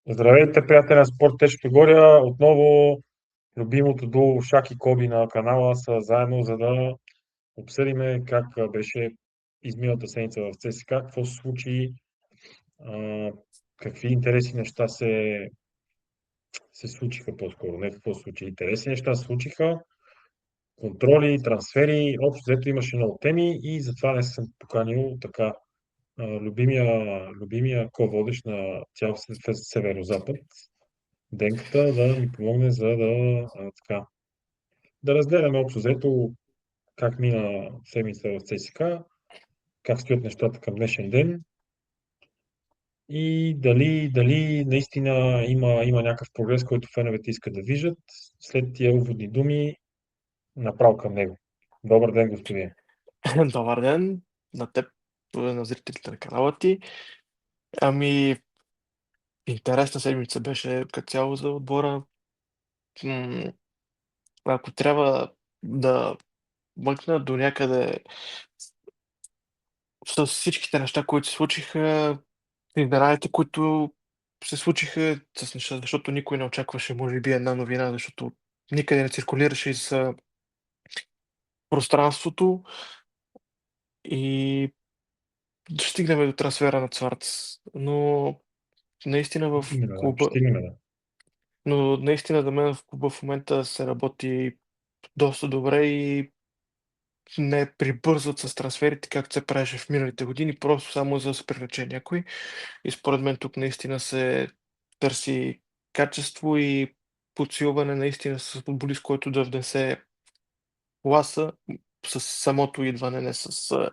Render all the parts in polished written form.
Здравейте, приятели на Спорт Течето Горя. Отново любимото дуо Шак и Коби на канала са заедно, за да обсъдиме как беше изминалата седмица в ЦСКА, какво се случи, а, какви интересни неща се случиха по-скоро. Не какво се случи. Интересни неща се случиха, контроли, трансфери, общо взето имаше много теми и затова днес съм поканил така любимия ко-водещ на цял Северозапад, Денката, да ми помогне да разгледаме общо взето как мина седмица в ЦСКА, как стоят нещата към днешен ден и дали наистина има някакъв прогрес, който феновете искат да виждат. След тия уводни думи, направо към него. Добър ден, господин. Добър ден на теб, на зрителите на канала ти. Ами, интересна седмица беше като цяло за отбора. М, Ако трябва да мъкна до някъде с всичките неща, които се случиха, изненадите, които се случиха с неща, защото никой не очакваше, може би, една новина, защото никъде не циркулираше из пространството и ще стигнем до трансфера на Цварц. Но наистина в Именно, да. Ще клуба стигнем, да. Но наистина за мен в клуба в момента се работи доста добре и не прибързват с трансферите, както се правеше в миналите години, просто само за да се привлече някой. И според мен тук наистина се търси качество и подсилване наистина с футболист, който да внесе класа с самото идване, не с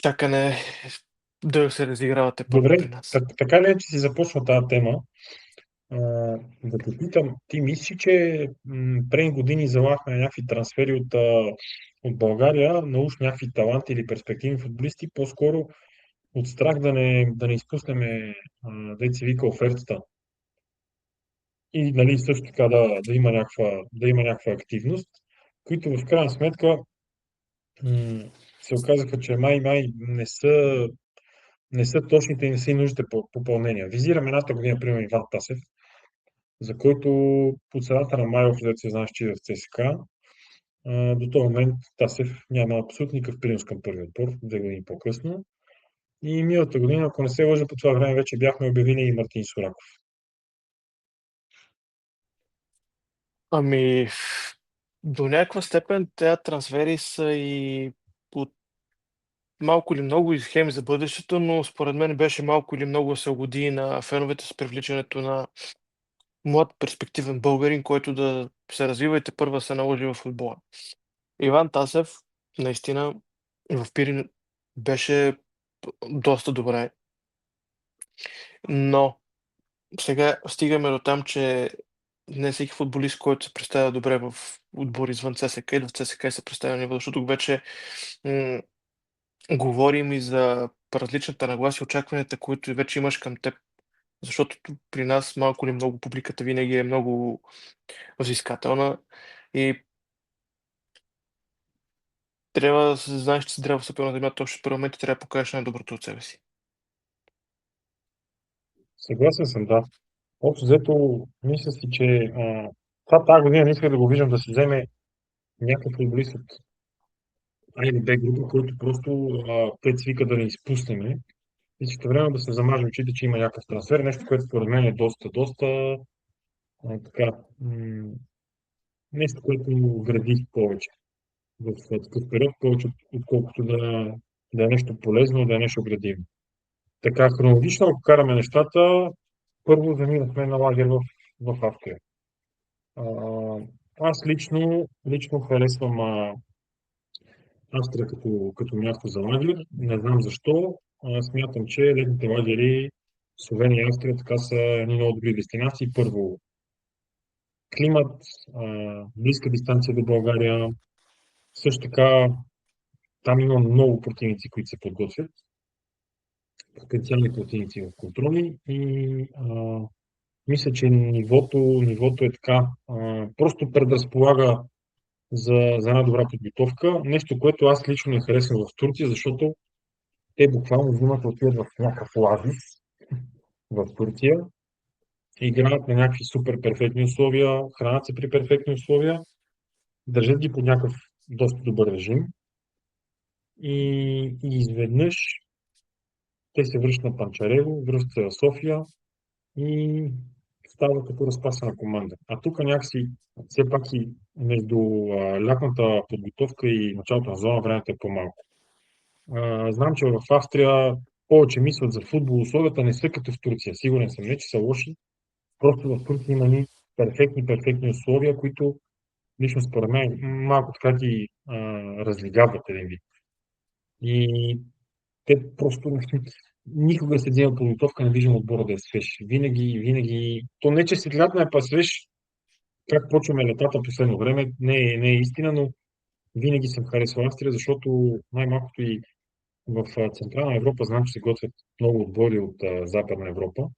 чакане да се разигравате първо Добре, при нас. така ли е, че си започна тази тема? А, да те питам, ти мислиш, че преди години залагахме на някакви трансфери от България, на уж някакви таланти или перспективни футболисти, по-скоро от страх да не изпуснем, дето се вика, офертата. И нали, също така да има някаква активност, които в крайна сметка м, се оказаха, че май не са точните и не са и нужните попълнения. Визирам едната година, примерно Иван Тасев, за който по цената на май, общо се знаеш, че е в ЦСКА. До този момент Тасев няма абсолютно никакъв принос към първи отбор, 2 години по-късно. И миналата година, ако не се лъжа, по това време вече бяхме обявили и Мартин Сураков. Ами, до някаква степен тези трансфери са и от малко или много и схеми за бъдещето, но според мен беше малко или много да се угоди на феновете с привличането на млад перспективен българин, който да се развива и тепърва се наложи в футбола. Иван Тасев наистина в Пирин беше доста добре, но сега стигаме до там, че не всеки футболист, който се представя добре в отбор извън ЦСКА или в ЦСКА се представя на ниво, защото тук вече м, говорим и за различната нагласа и очакванията, които вече имаш към теб. Защото тук при нас малко или много публиката винаги е много взискателна и трябва да се знаеш, че си трябва да стъпил на земята още в първи момент и трябва да покажеш най-доброто от себе си. Съгласен съм, да. Общо взето, мисля си, че това тази година не исках да го виждам да се вземе някакъв футболист от А или Б група, който просто те свика да не изпуснеме. И също време да се замаже очите, че има някакъв трансфер, нещо, което според мен е доста така, нещо, което гради повече в такъв период, повече отколкото да е нещо полезно, да е нещо градивно. Така, хронологично, ако караме нещата, първо заминахме на лагер в Австрия. А, Аз лично харесвам Австрия като място за лагер. Не знам защо. Смятам, че летните лагери в Словения и Австрия така са едни много добри дестинации. Първо, климат, близка дистанция до България. Също така, там има много противници, които се подготвят. Потенциални противници в контроли. И мисля, че нивото е така. Просто предразполага за една добра подготовка. Нещо, което аз лично не харесвам в Турция, защото те буквално взимат отиват в някакъв оазис в Турция играят на някакви супер перфектни условия, хранят се при перфектни условия, държат ги под някакъв доста добър режим и изведнъж те се връщат на Панчарево, връщат се в София и става като разпасена команда. А тук някакси, все пак и между лятната подготовка и началото на зона времето е по-малко. Знам, че в Австрия повече мислят за футбол. Условията не са като в Турция. Сигурен съм, не че са лоши. Просто в Турция има ни перфектни условия, които лично според мен малко така ти разлигават един вид. И те просто никога след взема подготовка не виждам отбора да е свеж. Винаги, то не че след лятна е па свеж, как почваме летата последно време, не е истина, но винаги съм харесвал Австрия, защото най-малкото и в Централна Европа знам, че се готвят много отбори от Западна Европа.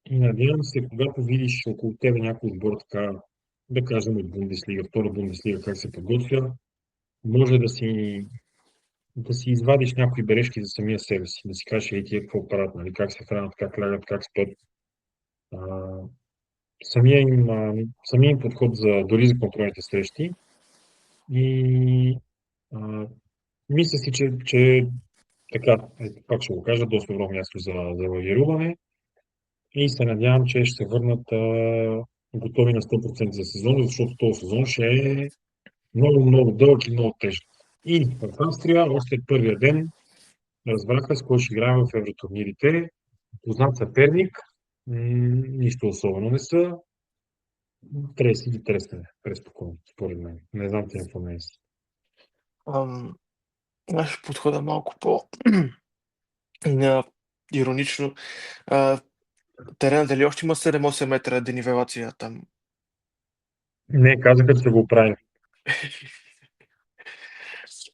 И надявам се, когато видиш около тебе някой отбор, така, да кажем от Бундеслига, втора Бундеслига, как се подготвя, може да си извадиш някои бележки за самия себе си, да си кажеш, ей, тия какво правят, нали, как се хранят, как лягат, как спят. А, самия им подход дори за контролните срещи. И а, мисля си, че така, пак ще го кажа, доста добро място за лавируване и се надявам, че ще се върнат готови на 100% за сезона, защото този сезон ще е много дълъг и много тежък. И в Австрия, още първия ден, разбраха с кой ще играем в евротурнирите. Познат съперник, нищо особено не са. Трябва да си ги трескане, преспокойно, според мен. Не знам ти какво не е. Аз ще подходя малко по иронично. Терена дали още има 7-8 метра денивелация там? Не, казаха, че са го оправили.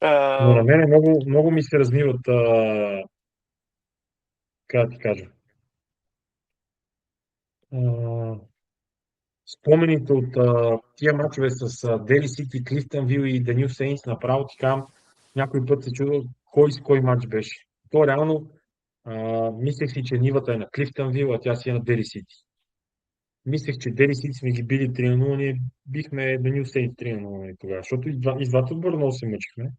Но на А, мен много ми се размиват, как да ти кажа, а, спомените от тия мачове с Дели Сити, Клифтън Вил и Данил Сейнс, направо ти кам, някой път се чудил кой с кой мач беше. То реално, мислех си, че нивата е на Клифтън Вил, а тя си е на Дели Сити. Мислех, че Дели Сити сме ги били 3-0, ние бихме Данил Сейнс 3-0 нали, тогава, защото и двата отбора много се мъчихме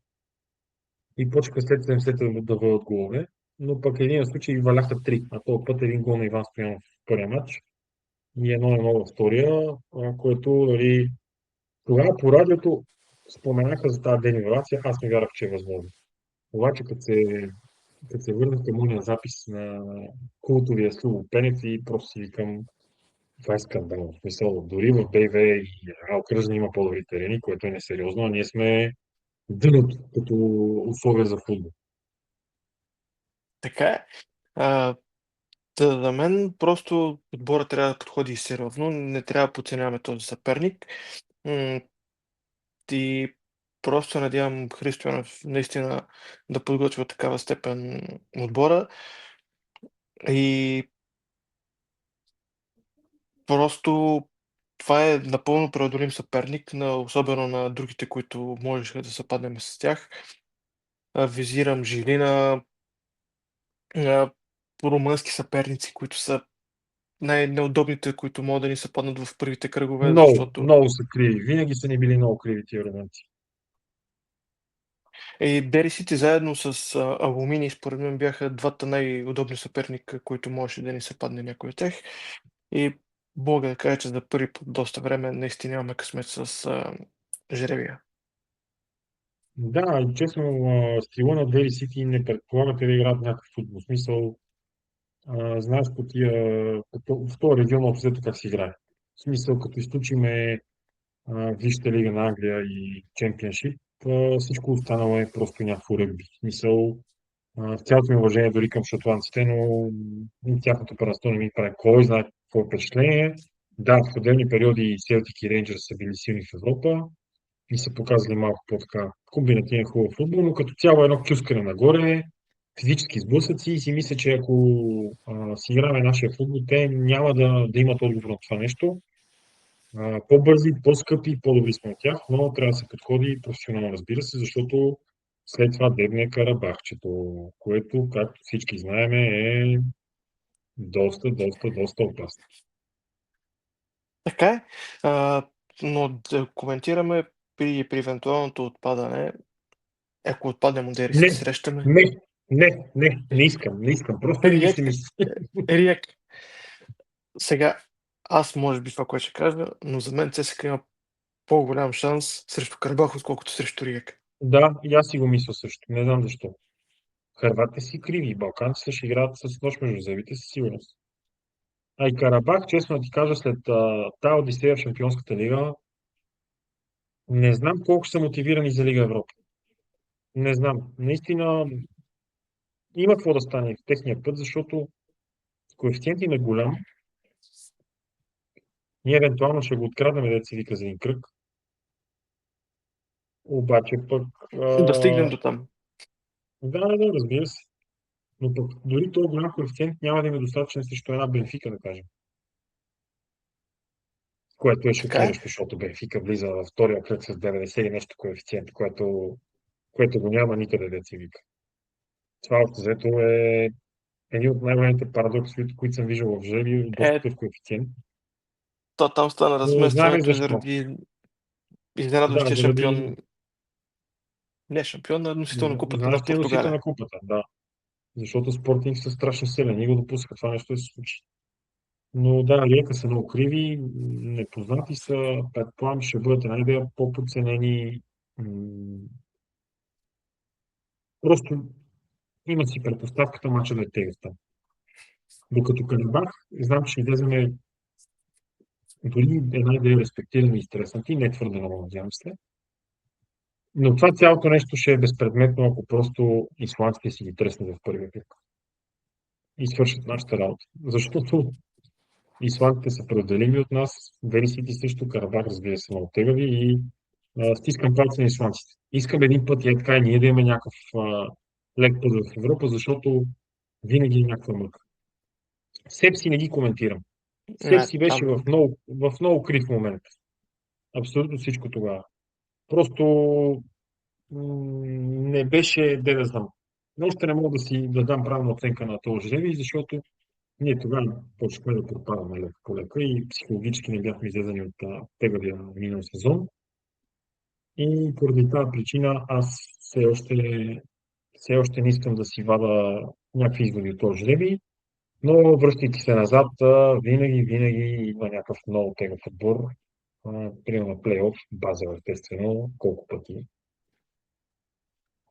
и почнаха след 70 да вълят голове, но пък един случай валяха 3, а този път един гол на Иван Стоянов в първия матч и 1-1 във втория, което нали, тогава по радиото споменаха за тази денивелация, аз не вярвах, че е възможно. Обаче, като се върнах към уния запис на култовия Слуво Пенев и просто си викам, това е скандал. В смисъл, дори в БВ и Алкръжна има по-добри терени, което е несериозно, а ние сме дъното като условия за футбол. така е. А, за мен просто отбора трябва да подходи сериозно, не трябва да подценяваме този съперник. И просто надявам Христо Янев наистина да подготвя такава степен отбора и просто това е напълно преодолим съперник, особено на другите, които можеше да съпаднем с тях. Визирам Жилина, румънски съперници, които са най-неудобните, които могат да ни съпаднат в първите кръгове, защото Много са криви. Винаги са ни били много криви тия румънци. Дери Сити заедно с Алумини, според мен бяха двата най-удобни съперника, които можеше да ни се падне някой от тях. И мога да кажа, че за първи път доста време наистина имаме късмет с жребия. Да, и честно, стила на Дели Сити не предполагате да играят някакъв футбол. В смисъл, знаеш в този регион общо как се играе. В смисъл, като изключиме Висшата лига на Англия и Чемпионшип, всичко останало е просто някакво ръгби. В смисъл, в цялото ми уважение дори към шотландците, но тяхното първенство не ми прави кой знае какво впечатление. Да, в отделни периоди Селтик и Рейнджърс са били силни в Европа и са показали малко по-така комбинативен хубав футбол, но като цяло едно кюскане нагоре, физически сблъсъци и си мисля, че ако си играме нашия футбол, те няма да имат отговор на това нещо. По-бързи, по-скъпи, по-добри сме от тях, но трябва да се подходи професионално, разбира се, защото след това дебне Карабахчето, което, както всички знаем, е доста опасно. Така е. Но да коментираме при евентуалното отпадане, ако отпадне модели, Не, се срещаме. не, не искам, не искам. Просто не ми Риек, се мисли. Риек. Сега, аз може би това, което ще кажа, но за мен ЦСКА има по-голям шанс срещу Карабах, отколкото срещу Риек. Да, и аз си го мисля също. Не знам защо. Хърватите си криви, балканците ще играят с нощ между зъбите със сигурност. А и Карабах, честно да ти кажа, след тази Одисея в Шампионската лига, не знам колко са мотивирани за Лига Европа. Не знам. Наистина има какво да стане в техния път, защото коефициент им е голям. Ние евентуално ще го откраднем, да се вика за един кръг. Обаче пък... Да стигнем А... до там. Да, разбира се. Но пък дори този голям коефициент няма да има достатъчен срещу една Бенфика, да кажем. Което е Така е. шокиращо, защото Бенфика влиза във втория кръг с 90 и нещо коефициент, което го няма никъде, да се вика. Това общо взето е един от най-големите парадокси, които съм виждал в жребий, доста Е, такъв коефициент. то там стана Но знаем разместването и защо. заради Да, изненадващия заради шампион, не шампион, а носител на купата на нашия носител Португалия. на купата. Да. Защото спортинг са страшно силен и го допускат това нещо да се случи. Но да, Риека са много криви, непознати са, предполагам, ще бъдат една идея по-подценени. М, Просто има си предпоставката мача да е тегъв там. Докато Карабах, знам, че ще излеземе дори една идея респектирани и стреснати, не твърде много, надявам се. Но това цялото нещо ще е безпредметно, ако просто исландците си ги треснат в първия кръг и свършат нашата работа. Защото исландците са преотделими от нас, Велисите също, Карабах, разбира се, много тегави и стискам палци на исландците. Искам един път и е така и ние да имаме някакъв лек път в Европа, защото винаги е някаква мъка. Сепси не ги коментирам. Сепси беше Там в много крив момент. Абсолютно всичко тогава. Просто не беше, де да знам. Но още не мога да дам правилна оценка на този жребий, защото ние тогава почнахме да пропадаме лека по лека и психологически не бяхме излезани от тегавия минал сезон. И поради тази причина аз все още не искам да си вада някакви изводи от този жребий, но връщайки се назад, винаги има някакъв много тегъв отбор. Примерно на плейоф, Базел естествено, колко пъти.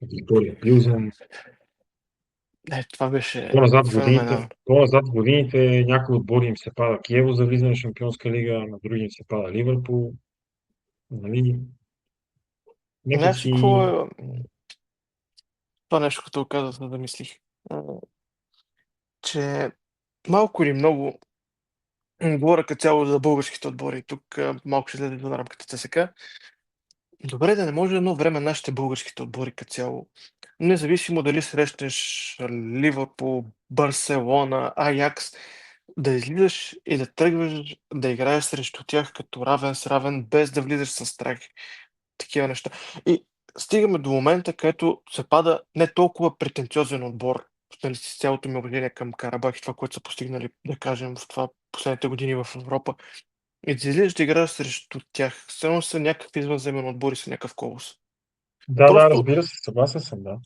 Виктория Плюзен. това беше По-назад в годините, феноменално. по-назад в годините някои отбори им се пада Киево за влизане в Шампионска лига, на други им се пада Ливърпул. Нали? Нека Знаеш ли си... какво е това нещо, като го казах, да замислих? А, че малко или много, говоря като цяло за българските отбори. Тук малко ще излезе на рамката ЦСКА. Добре, да не може едно време нашите българските отбори като цяло, независимо дали срещнеш Ливърпул, Барселона, Аякс, да излизаш и да тръгваш да играеш срещу тях като равен с равен, без да влизаш с страх. Такива неща. И стигаме до момента, където се пада не толкова претенциозен отбор, нали, с цялото ми уважение към Карабах и това, което са постигнали, да кажем, в това последните години в Европа. И да излизаш да играеш срещу тях. Все едно са някакви извънземен отбор и са някакъв колос. Да, Просто разбира се, съгласен съм, да.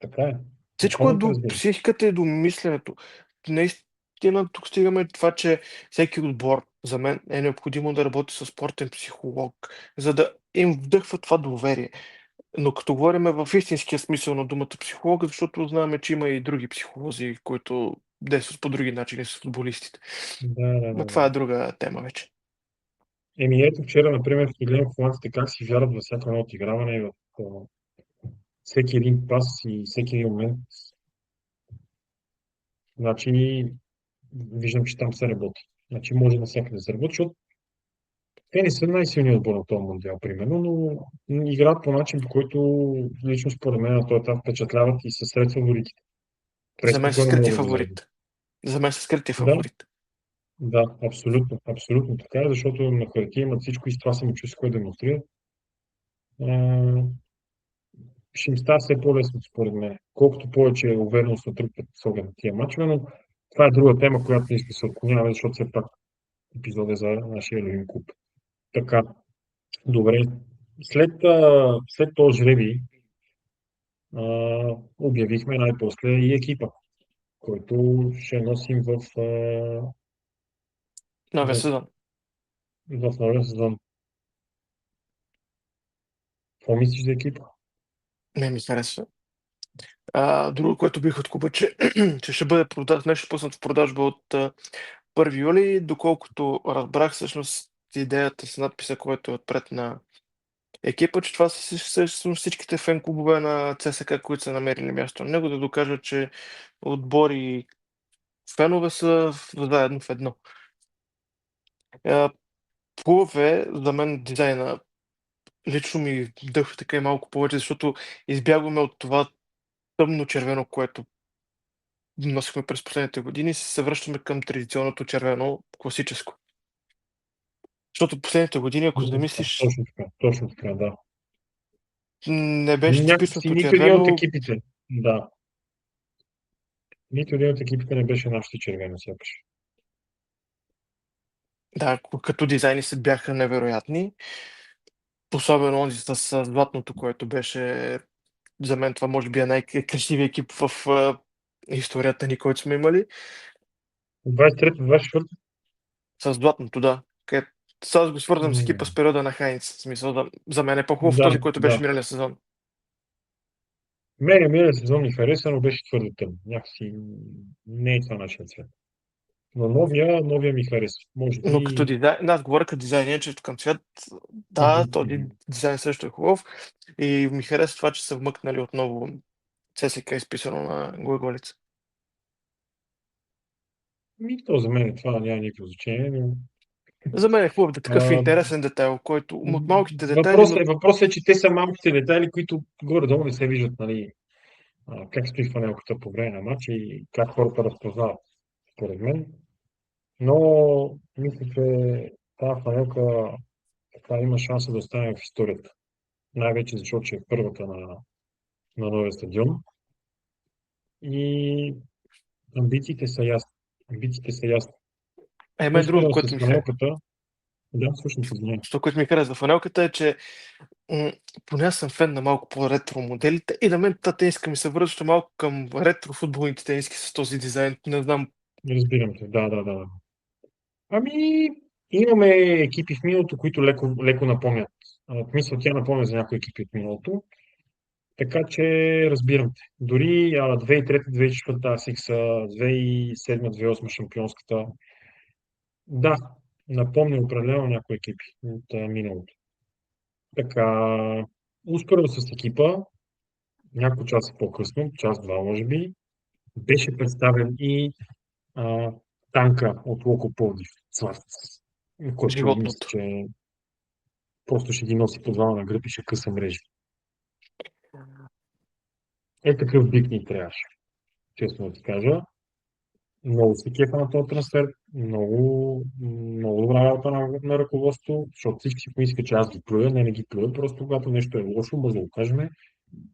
Така е. всичко е Напълно те до разбирам. психиката и до мисленето. Наистина тук стигаме до това, че всеки отбор за мен е необходимо да работи с спортен психолог, за да им вдъхва това доверие. Но като говорим в истинския смисъл на думата психолог, защото знаем, че има и други психолози, които действат по други начини с футболистите. Но Да. това е друга тема вече. Еми ето вчера, например, ще гледам холандците как си вярват във всяко едно отиграване и в всеки един пас и всеки един момент. Значи, виждам, че там се работи. Значи, може навсякъде да се работи, защото те не са най-силният отбор на този мундиал, примерно, но играят по начин, по който лично според мен на този етап впечатляват и са сред фаворитите. За мен са Преспокойно скрити мога да го заявя. фаворит. За мен са скрити Да, фаворит. да, абсолютно така е, защото на хартия имат всичко и с това самочувствие, което демонстрират. А, ще им става все по-лесно, според мен. Колкото повече увереност натрупват с оглед на тия мачове, но Това е друга тема, която не иска да се отклоняваме, защото все пак епизод е за нашия любим клуб. Така, добре. След този жребий обявихме най-после и екипа, който ще носим Новия в, сезон. в новия сезон. Какво мислиш за екипа? Не ми харесва. Друго, което бих от Куба, че, че ще бъде нещо пуснат в продажба от 1 юли, доколкото разбрах всъщност идеята с надписа, който е отпред на екипа, че това са всъщност всичките фен клубове на ЦСКА, които са намерили място на него, да докажат, че отбори и фенове са заедно в едно. Хубав е за мен дизайна. Лично ми дъхва така и малко повече, защото избягваме от това тъмно червено, което носихме през последните години, се връщаме към традиционното червено класическо. Защото последните години, ако замислиш, Точно така, да. не беше Някакси типичното нито един от червено. екипите, да, нито един от екипите не беше нашите червено сякаш. Да, като дизайни се бяха невероятни. Особено онзи с златното, което беше за мен това може би е най-красивият екип в историята ни, който сме имали. 23-то, 24-то? С златното, да. Сега го свързвам с екипа М, с периода на Хайнц. В смисъл, за мен е по-хубав Да, този, който беше да. миналия сезон. Миналия сезон ми хареса, но беше твърде тъмно. Някакси не е това нашия цвет. Но новия ми хареса. Може Но като би. дизайн, аз говоря като дизайн, иначе към цвят, да, Мгм, този мгм. дизайн също е хубав. И ми хареса това, че са вмъкнали отново ЦСКА изписано на глаголица. То за мен това няма никакво значение, но За мен е хубав да такъв а, интересен детайл, който от малките детайли, но въпросът е, че те са малките детайли, които горе-долу не се виждат, нали, как стои фанелката по време на матча и как хората разпознават, според мен. Но мисля, че тази фанелка така има шанса да остане в историята. Най-вече защото ще е първата на новия стадион. И амбициите са ясни. Амбициите са ясни. мен другото, Успоредно което с ми хареса. фанелката, да, всъщност извиня. Що, което ми харесва в фанелката е, че поне аз съм фен на малко по-ретро моделите и на мен тази тениска ми се връща малко към ретро футболните тениски с този дизайн. Не знам. Разбирам те, да, да, да. Ами, имаме екипи в миналото, които леко напомнят. В смисъл, тя напомня за някои екипи от миналото. Така че разбирам те. Дори 2003-2004 Асикса, 2007-2008 шампионската. Да, напомня определено някои екипи от миналото. Така, успоредно с екипа, няколко часа по-късно, час-два може би, беше представен и а, танка от Локо Пловдив, Цварц, който мисля, Животното. че просто ще ги носи по двама на гръб и ще къса мрежи. Такъв бик ни трябваше, честно да ти кажа. Много се кефа на този трансфер, много добра работа на ръководството, защото всички си помислиха, че аз ги плюя, не ги плюя, просто когато нещо е лошо, може да го кажем,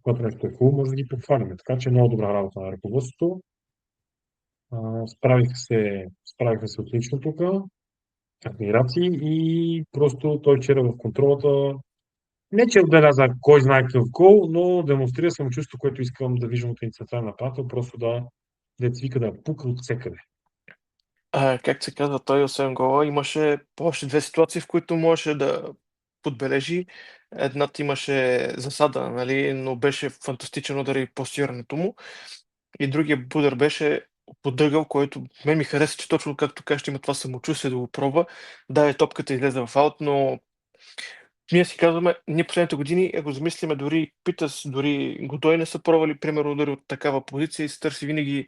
когато нещо е хубаво, може да ги похвалим. Така че много добра работа на ръководството. Справиха се отлично тук, адмирации и просто той вчера в контролата не че отбеляза кой знае какъв гол, но демонстрира самочувство, което искам да виждам от един централен нападател, просто да вика да пука от всекъде. Как се казва, той освен гола имаше още две ситуации, в които можеше да подбележи. Едната имаше засада, нали, но беше фантастичен удар и постирането му. И другия удар беше подъгъл, който мен ми хареса, че точно както кажеш, има това самочувствие да го пробва. Да, топката излезе в аут, но ние си казваме, ние последните години, ако замислиме, дори Питас, дори Годой не са пробвали, примерно, удари от такава позиция и се търси винаги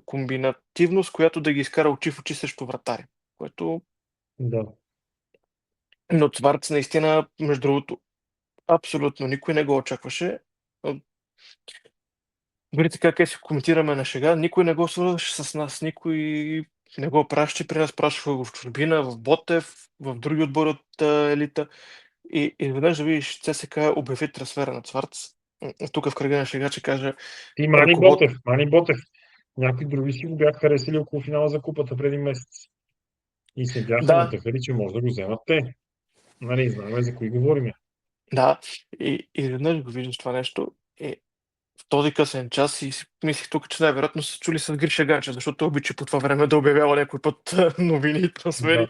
комбинативност, която да ги изкара очи в очи срещу вратари. Което, Да. но Цварц наистина, между другото, абсолютно никой не го очакваше. Дори така, къде си коментираме на шега, никой не го свързваше с нас, никой не го праща при нас, пращаха го в чужбина, в Ботев, в други отбори от елита. И изведнъж да видиш ЦСКА обяви трансфера на Цварц. Тук в кръга на шега ще кажа И ръковод. Мани Ботев. Някои други си го бяха харесали около финала за купата преди месец. И се бяха Да, надъхали, че може да го вземат те. Нали, знаем за кои говорим. да. И веднъж го виждаш това нещо. В този късен час и си мислих тук, че най-вероятно са чули с Гриша Ганчев, защото той обича по това време да обявява някой път новини и Да, трансфери.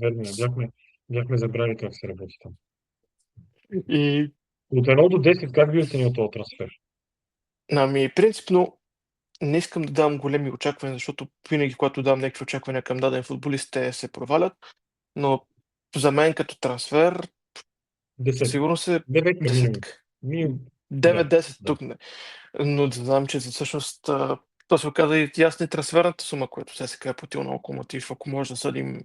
верно е. Бяхме забрали как се работи там. И От 1 до 10 как би оценил този трансфер? ами, принципно не искам да давам големи очаквания, защото винаги, когато давам някакви очаквания към даден футболист, те се провалят. Но за мен като трансфер, Десетка. сигурно се Деветка минимум. десетка. Минимум. Да, 9-10 да. тук не. Но да знам, че всъщност то се оказа и ясна и трансферната сума, която ССК е платил на Локомотив, ако може да съдим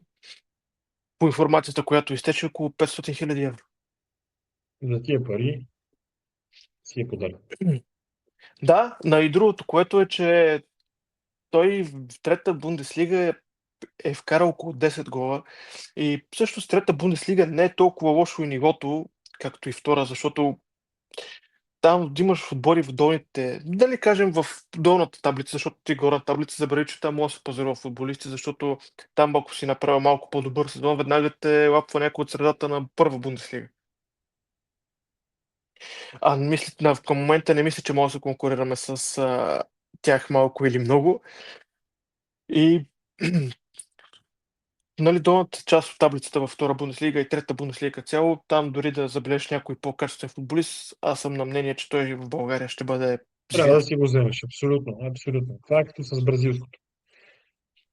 по информацията, която изтече, около 500 000 евро. За тия пари си е подарък. Да, и другото, което е, че той в трета Бундеслига е вкарал около 10 гола и всъщност трета Бундеслига не е толкова лошо и нивото, както и втора, защото там имаш отбори в долните, да не кажем в долната таблица, защото ти горната таблица забрави, че там може да се пазарува футболисти, защото там ако си направил малко по-добър сезон, веднага те лапва някой от средата на първа Бундеслига. Мисля, към момента не мисля, че може да се конкурираме с тях малко или много. И нали, долната част от таблицата във втора Бундеслига и трета Бундеслига цяло, там дори да забележиш някой по-качествен футболист, аз съм на мнение, че той в България ще бъде Трябва да звязда. си го вземеш. Абсолютно. Абсолютно. Това е като с бразилското.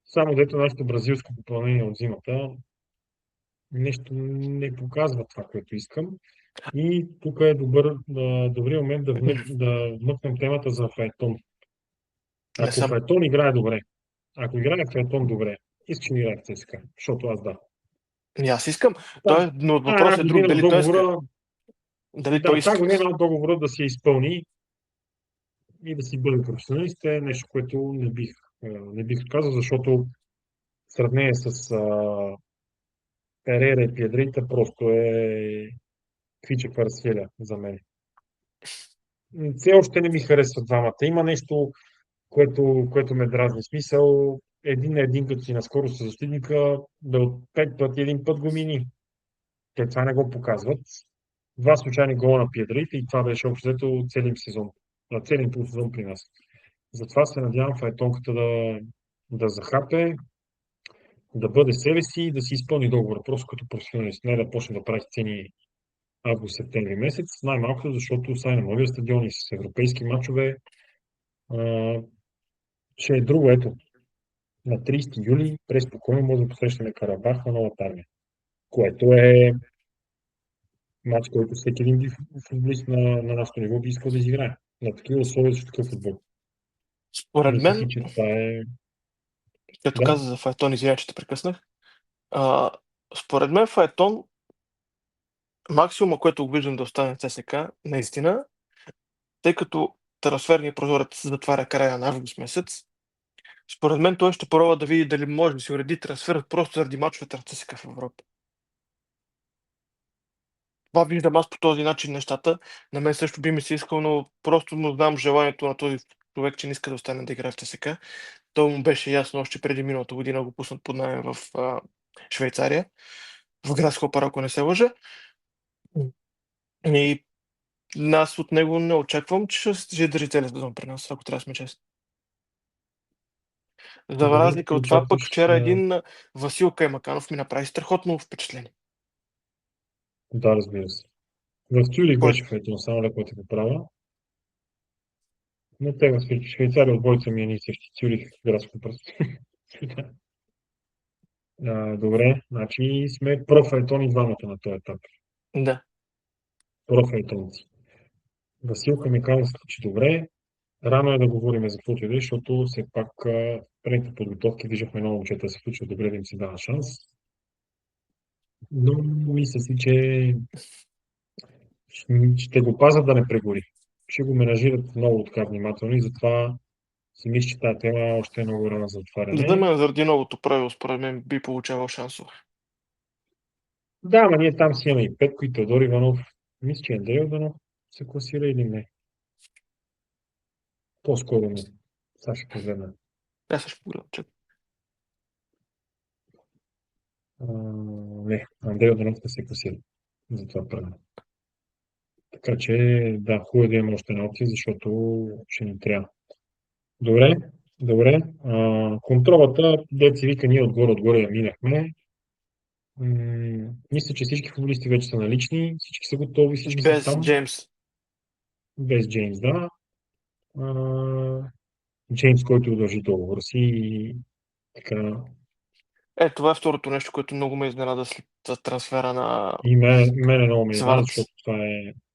Само дето нашето бразилско попълнение от зимата нещо не показва това, което искам. И тук е добрият момент да вмъкнем темата за Файтон. Не Ако съм. Файтон играе добре, ако играе Файтон добре, искаш ли играе в ЦСКА? Защото аз да. И аз искам. Там, Но една въпросът е друг. година от Дали той иска? договора, Дали той да, тази иска? година от договора да се изпълни и да си бъде професионалист е нещо, което не бих казал, защото в сравнение с Перера и Пиедрейта просто е квиче кварасхеля за мен. Все още не ми харесват двамата. Има нещо, което ме дразни. Смисъл, един на един, като си наскоро с защитника, да от 5 пъти един път го мини. Те това не го показват. Два случайни гола на Пиедрейта и това беше общо взето целият сезон. Целият полусезон при нас. Затова се надявам файтонката да захапе, да бъде себе си и да си изпълни договора. Просто като професионалист. Не да почне да прави сцени август-септември месец. Най-малкото, защото са на новия стадион и с европейски матчове а, ще е друго. Ето, на 30 юли преспокойно може да посрещаме Карабах на новата армия, което е матч, който всеки един футболист на нашото ниво би искал да изиграе. На такива условия с такъв футбол. Според Мисля си, мен, че това е... като Да, каза за Файтон, извиня, че те прекъснах. А, според мен Файтон, максимума, което го виждам да остане в ЦСКА, наистина, тъй като трансферният прозорец се затваря края на август месец, според мен той ще пробва да види дали може да си уреди трансфер просто заради мачовете на ЦСКА в Европа. Това виждам аз по този начин нещата. На мен също би ми се искал, но просто му знам желанието на този човек, че не иска да остане да играе в ЦСКА. То му беше ясно още преди миналата година го пуснат под найем в Швейцария, в градска опера, ако не се лъжа. И аз от него не очаквам, че ще държи целия сезон при нас, ако трябва да сме честни. За добре, разлика ти от това, пък очакваш... вчера един Васил Каймаканов ми направи страхотно впечатление. Да, разбира се. В Цюрих Кой? беше файтон, само леко те поправя. Но те в Швейцария отбойца ми е ни същи. Цюрих, градско пръст. Добре, значи сме профайтони двамата на този етап. Да. Профайтонци. Василка ми каза, че добре. Рано е да говорим за каквото и да е, защото все пак предните подготовки виждахме много момчета да се случват добре, да им се дава шанс. Но мисля си, че ще го пазят да не прегори. Ще го менажират много така внимателно и затова си мисля, че тази тема още е много рано за За отваряне. мен заради новото правило, според мен, би получавал шансове. Да, ама ние там си имаме и Петко, и Теодор Иванов. Мисля, че Андрей Иванов се класира или не. По-скоро не. Сега ще погледна. Аз също погледам, че Не, Андрей Йорданов се класира за това правило. Така че, да, хубаво е да имаме още една опция, защото ще ни трябва. Добре, добре. Контролата, дет се вика, ние отгоре я минахме. Мисля, че всички футболисти вече са налични, всички са готови, всички са без там. Джеймс. Без Джеймс, да. Джеймс, който удължи договора си и така. Това е второто нещо, което много ме изненада след трансфера на И мене много ме изненада, Сварц. защото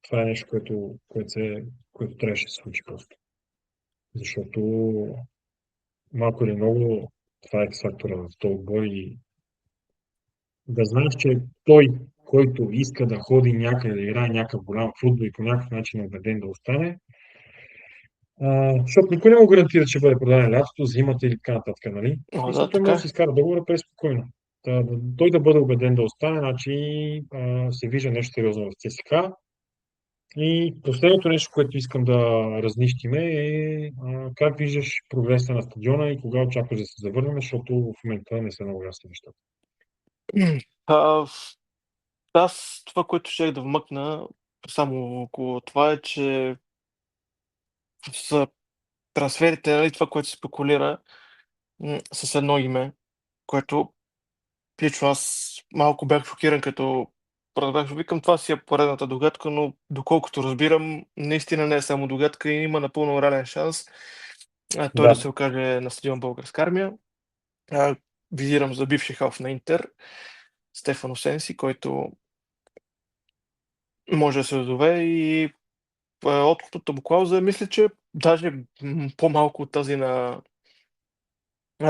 това е нещо, което трябваше да се случи просто. Защото малко или много това е фактора в този бой и да знаеш, че той, който иска да ходи някъде, да играе някакъв голям футбол и по някакъв начин е убеден да остане, защото никой не му гарантира, че бъде продаден лятото, зимата или така нататък, нали? Да, Мисля, той така може да си е. изкара договора преспокойно. Той да бъде убеден да остане, значи се вижда нещо сериозно в ЦСКА. И последното нещо, което искам да разнищиме е как виждаш прогреса на стадиона и кога очакваш да се завърнем, защото в момента не са много ясни нещата. А, Аз това, което ще да вмъкна само около това е, че с трансферите, нали, това, което се спекулира с едно име, което лично аз малко бях шокиран, като разбрах, викам, това си е поредната догадка, но доколкото разбирам, наистина не е само догадка и има напълно реален шанс той да Да, се окаже на стадион Българска армия. Визирам за бивши халф на Интер, Стефано Сенси, който може да се озове и откупната му клауза, мисля, че даже по-малко от тази на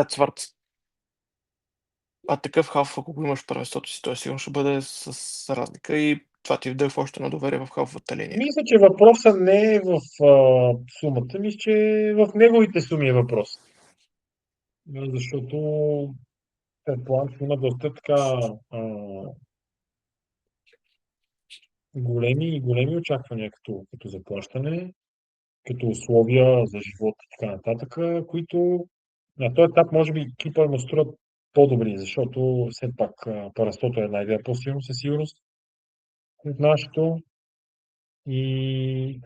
Цварц. А такъв халф, ако го имаш в първенството си, той сигурно ще бъде с разлика и това ти вдъхва още на доверие в халфовата линия. мисля, че въпросът не е в сумата, мисля, че в неговите суми е въпрос. Защото предполагам, че има доста така големи очаквания като заплащане, като условия за живот и така нататък, които на този етап може би екипа му струват по-добри, защото все пак Парастото е една идея по-силно със сигурност от нашето и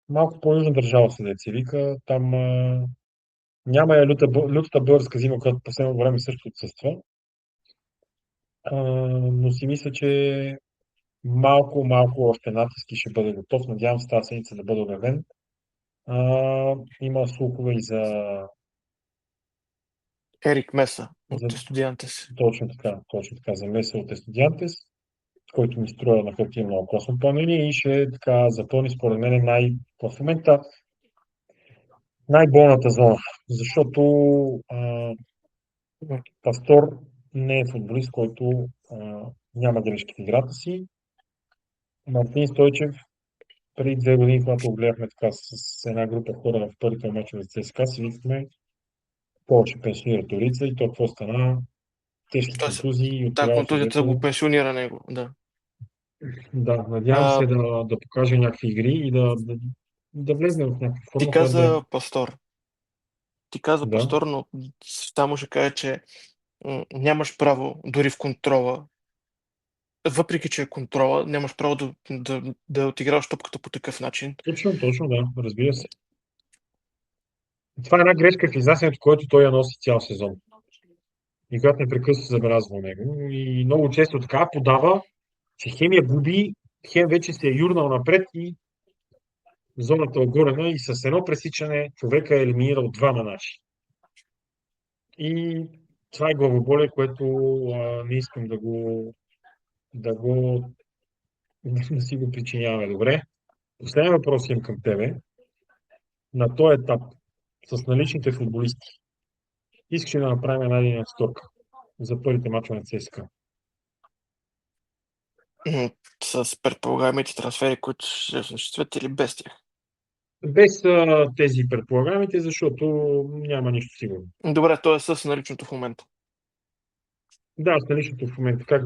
малко по-южна държава се деца вика. Там няма я лютата българска зима, която по последно време също отсъства. Но си мисля, че малко още натиски ще бъде готов. Надявам се тази седмица да бъде обявен. Има слухове и Ерик Меса за от Студентес. точно така, за Меса от Естудиантес, който ми струва на хартия много класно изпълнение и ще така запълни според мен в момента най-болната зона. Защото Пастор не е футболист, който няма грешки в играта си. Мартин Стойчев преди 2 години, когато го гледахме така с една група хора в първите мачове с ЦСКА, си викахме повече пенсионира Торица и то какво стана? Тежки Той се, контузии и от та тогава контузията го съдето. пенсионира него, да. Да, надявам А, се да покаже някакви игри и да влезне в някаква ти форма, която да е. каза Пастор. Ти каза Да. Пастор, но само ще кажа, че нямаш право дори в контрола, въпреки че е контрола, нямаш право да отиграваш топката по такъв начин. Точно, да, разбира се. Това е една грешка в изнасянето, който той я носи цял сезон. И която непрекъснато се забелязва у него. И много често така подава, че хем я губи, хем вече се е юрнал напред и зоната е оголена и с едно пресичане човека е елиминирал двама наши. И това е главоболие, което не искам да го да си го причиняваме. Добре. Последен въпрос имам към тебе. На този етап с наличните футболисти искаш ли да направим една линия вторка за първите мачове на ЦСКА? С предполагаемите трансфери, които ще се осъществят или без тях. Без тези предполагаемите, защото няма нищо сигурно. Добре, то е с наличното в момента. Да, с наличното в момента. Как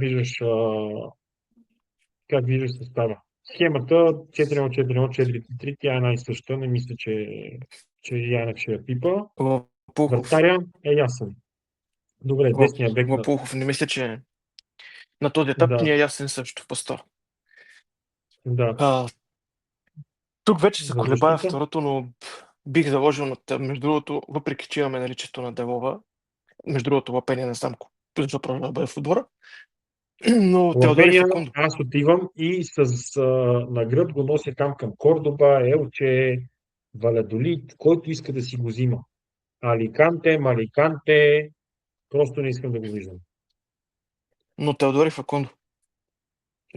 виждаш състава? Схемата 4-1-4-1, 4-3, тя е една и съща. Не мисля, че Янев ще я пипа. Лапухов. Вратаря е ясен. Добре, десния бек на... Лапухов. Не мисля, че на този етап Да, ни е ясен също в Пастор. да. А, тук вече се За колебая защита. второто, но бих заложил между другото, въпреки че имаме наличието на Делова, между другото Лапения не знам защо продължава да бъде в отбора, но Теодори Лапения, Факундо. аз отивам и с на гръб го нося там към Кордоба, Елче, Валядолид, който иска да си го взима. Аликанте, Маликанте, просто не искам да го виждам. Но Теодори Факундо.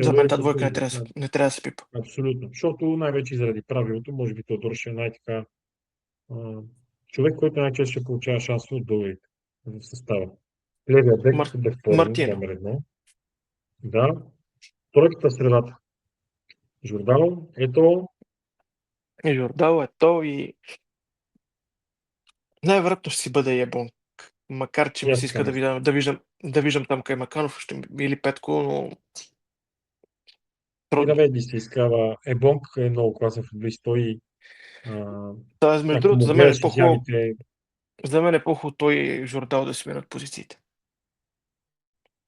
За мен Теодори тази двойка Факундо, не трябва да се пипа. абсолютно. Защото най-вече заради правилото, може би Теодор ще е най-така човек, който най-често ще получава шансове от българите в състава. Левия бек, Мар... безспорно, Мартино. номер едно. Да. Тройката в средата. Жордано, ето, И Жордал е то и най-вероятно ще си бъде Ебон. Макар, че и ми аз се така иска мисля. да виждам там Каймаканов или Петко, но И трудно. наведи се изкава. Ебонг е много класен футболист. Той, а, Тоест, между ако другото, му гледаш изявите, за мен е по-хубаво той и Жордал да сменят позициите.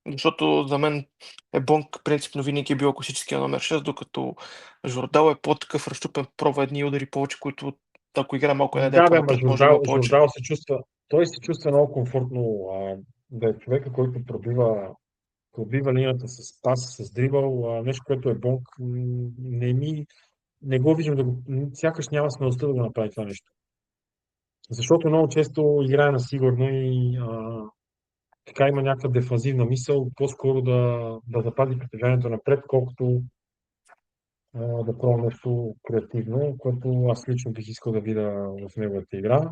Защото за мен Ебонг принципно винаги е бил класическия номер 6, докато Жордал е по-такъв разчупен, пробва едни удари повече, които ако игра малко една да, идея бе, ама по-напред, може да има повече. Жордал се чувства, той се чувства много комфортно да е човека, който пробива линията с пас, с дрибъл, нещо, което е Бонг, не го виждам сякаш няма смелостта да го направи това нещо. Защото много често играе на сигурно и така има някаква дефанзивна мисъл, по-скоро да запази притежанието напред, колкото да пробва нещо креативно, което аз лично бих искал да видя в неговата игра.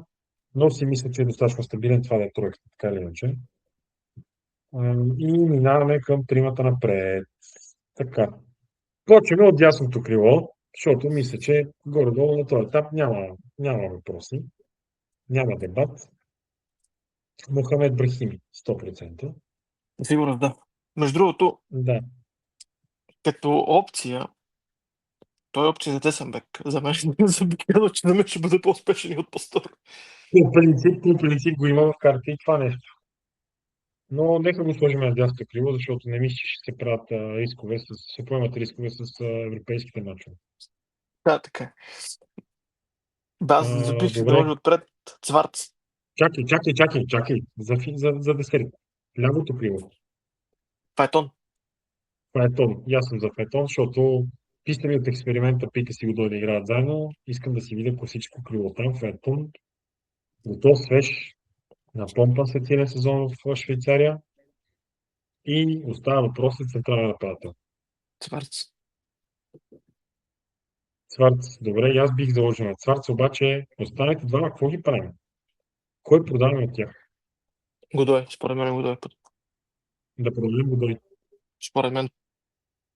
Но си мисля, че е достатъчно стабилен това да е тройката, така или иначе. И минаваме към тримата напред. Така. Почваме от дясното крило, защото мисля, че горе-долу на този етап няма въпроси, няма дебат. Мохамед Брахими, 100%. Сигурно да. Между другото, Да. като опция, той е опция за десен бек. За мен за бих казал, че за мен ще бъде по-успешен и от Пастор. По принцип го има в карта и това нещо. Но нека го сложим на дясното крило, защото не мисля, че ще се правят рискове, ще поемат рискове с европейските мачове. Да, така е. Да, аз бих си Добре. наложил отпред Цварц. Чакай. За десерт. Лявото крило. Файтон. Файтон. И аз съм за Файтон, защото писали ми от експеримента, пика си го дойде да играят заедно. Искам да си видя класическо крило там. Файтон. Готов, свеж, напомпан след целия сезон в Швейцария. И остава въпросът централен нападател. Цварц. Цварц, добре, и аз бих заложил на Цварц, обаче останалите двама, какво ги правим? Кой продаваме от тях? Годой. Според мен Годой е път. Да продадем го дори. Според мен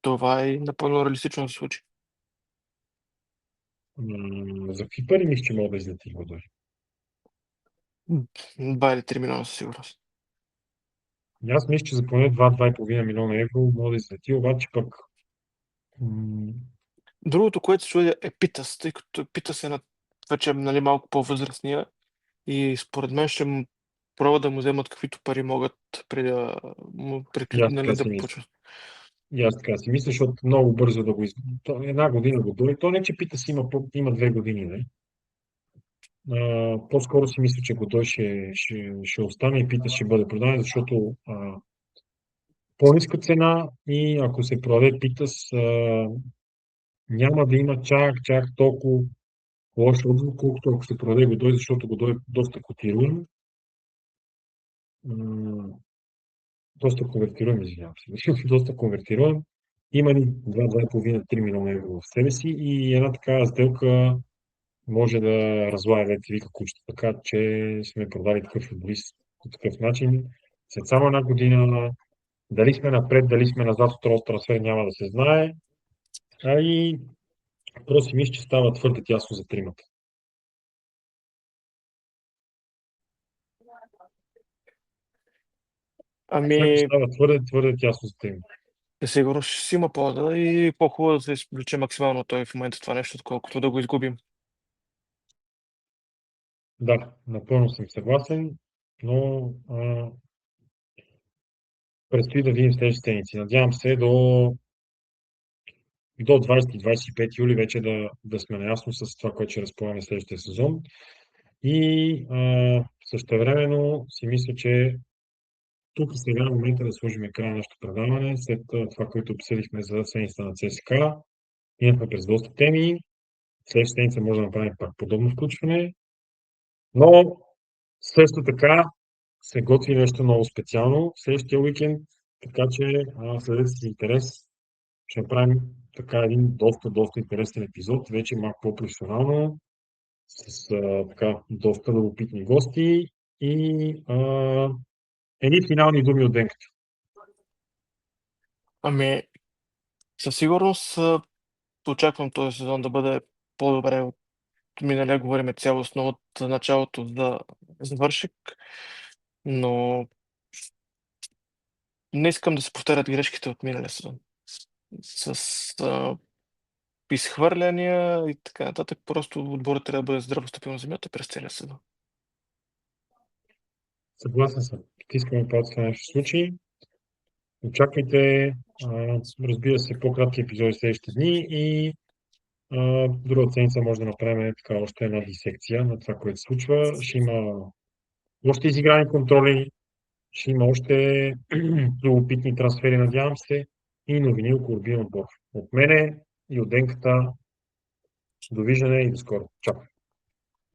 това е напълно реалистично да се случи. За какви пари мисля, че мога да излети го дори? 2 или 3 милиона със сигурност. И аз мисля, че за поне 2-2,5 милиона евро мога да излети, обаче пък Другото, което се чуди е Питас, тъй като Питас е вече нали, малко по-възрастния и според мен ще пробва да му вземат каквито пари могат преди да му и аз така нали, си да мисля. почва. И аз така си мисля, защото много бързо да го една година го дори. То не, че пита си има 2 години, не? По-скоро си мисля, че Годой ще остане и пита ще бъде продаден, защото по-ниска цена и ако се продаде Питас, няма да има чак толкова лош отзвук, колкото ако се продаде Годой, защото Годой е доста котируем. М, Доста конвертируем, извинявам се. Доста конвертируем. Има ни 2,5-3 милиона евро в себе си и една такава сделка може да разлая вече вика кучета, така че сме продали такъв футболист по такъв начин. След само една година, дали сме напред, дали сме назад от този трансфер, няма да се знае. И просто си мисля, че става твърде тясно за тримата. Сякаш Ами, става твърде тясно за тримата. сигурно ще си има полза и по-хубаво да се изключи максимално той в момента това нещо, отколкото да го изгубим. Да, напълно съм съгласен, но предстои да видим следващите седмици. Надявам се до 20-25 юли вече да сме наясно с това, което ще разполагаме следващия сезон. И същевременно си мисля, че тук и сега е момента да сложим край на нашето предаване, след това, което обсъдихме за седмицата на ЦСКА. Минахме през доста теми. Следващата седмица може да направим пак подобно включване. Но също така се готви нещо много специално следващия уикенд, така че следете с интерес. Ще направим така един доста интересен епизод, вече малко по-професионално, с така доста любопитни гости и едни финални думи от Денката. Ами, със сигурност очаквам този сезон да бъде по-добре от миналия, говорим цялостно от началото да завършик, но не искам да се повтарят грешките от миналия сезон. С изхвърляния и така нататък, просто отборът трябва да бъде здраво стъпил на земята през целия сезон. Съгласен съм. Искаме това нещо случи. Очаквайте, разбира се, по-кратки епизоди следващите дни и друга седмица може да направим така още една дисекция на това, което се случва. Ще има още изиграни контроли, ще има още любопитни трансфери, надявам се, и новини около отбор. От мене и от Денката. Довиждане и до скоро. Чао!